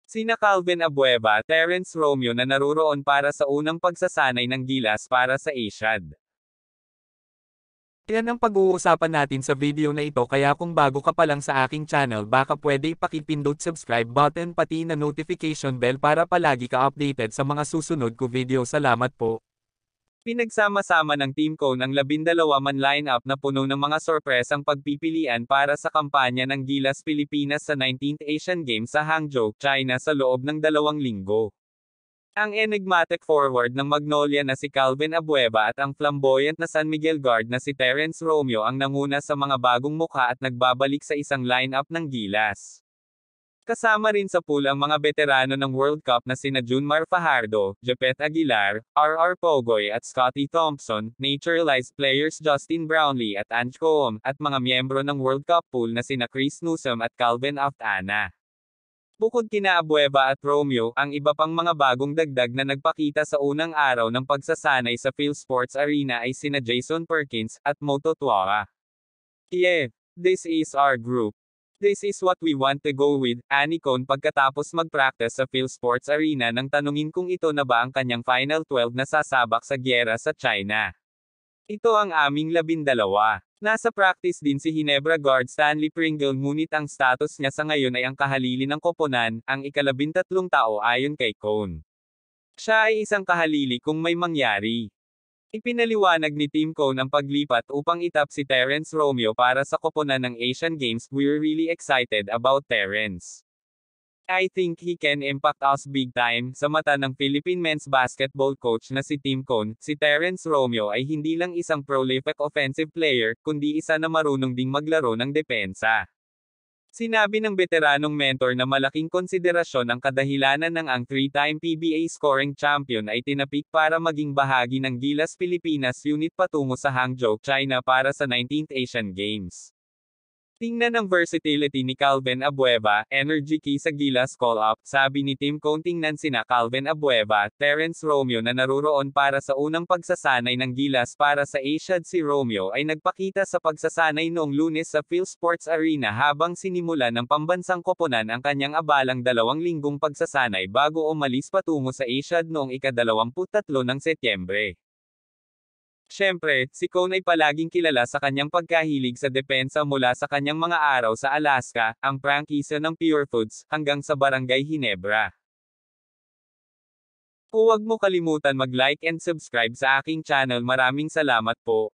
Sina Calvin Abueva, Terence Romeo na naruroon para sa unang pagsasanay ng gilas para sa Asiad. Yan ang pag-uusapan natin sa video na ito, kaya kung bago ka pa lang sa aking channel baka pwede ipakipindot subscribe button pati na notification bell para palagi ka updated sa mga susunod ko video. Salamat po. Pinagsama-sama ng Team Cone ang 12-man lineup na puno ng mga sorpresang pagpipilian para sa kampanya ng Gilas Pilipinas sa 19th Asian Games sa Hangzhou, China sa loob ng 2 linggo. Ang enigmatic forward ng Magnolia na si Calvin Abueva at ang flamboyant na San Miguel guard na si Terence Romeo ang nanguna sa mga bagong mukha at nagbabalik sa isang lineup ng Gilas. Kasama rin sa pool ang mga veterano ng World Cup na sina Junmar Fajardo, Jepet Aguilar, R.R. Pogoy at Scotty Thompson, naturalized players Justin Brownlee at Ange Coom, at mga miyembro ng World Cup pool na sina Chris Newsome at Calvin Aftana. Bukod kina Abueva at Romeo, ang iba pang mga bagong dagdag na nagpakita sa unang araw ng pagsasanay sa PhilSports Arena ay sina Jason Perkins at Moto Tuara. Yeah, this is our group. This is what we want to go with, ani Cone pagkatapos mag-practice sa PhilSports Arena nang tanungin kung ito na ba ang kanyang Final 12 na sasabak sa gyera sa China. Ito ang aming 12. Nasa practice din si Ginebra guard Stanley Pringle, ngunit ang status niya sa ngayon ay ang kahalili ng koponan, ang ika-13 tao ayon kay Cone. Siya ay isang kahalili kung may mangyari. Ipinaliwanag ni Team Cone ang paglipat upang itap si Terence Romeo para sa koponan ng Asian Games. We're really excited about Terence. I think he can impact us big time. Sa mata ng Philippine men's basketball coach na si Team Cone, si Terence Romeo ay hindi lang isang prolific offensive player, kundi isa na marunong ding maglaro ng depensa. Sinabi ng veteranong mentor na malaking konsiderasyon ang kadahilanan ng ang 3-time PBA scoring champion ay tinapik para maging bahagi ng Gilas Pilipinas unit patungo sa Hangzhou, China para sa 19th Asian Games. Tingnan ang versatility ni Calvin Abueva, energy key sa Gilas call-up, sabi ni Team Cone. Tingnan sina Calvin Abueva, Terence Romeo na naruroon para sa unang pagsasanay ng Gilas para sa Asiad. Si Romeo ay nagpakita sa pagsasanay noong Lunes sa PhilSports Arena habang sinimula ng pambansang koponan ang kanyang abalang 2 linggong pagsasanay bago umalis patungo sa Asiad noong ika-23 ng Setyembre. Siyempre, si Cone ay palaging kilala sa kanyang pagkahilig sa depensa mula sa kanyang mga araw sa Alaska, ang prangkisa ng Pure Foods, hanggang sa Barangay Ginebra. Huwag mo kalimutan mag-like and subscribe sa aking channel. Maraming salamat po.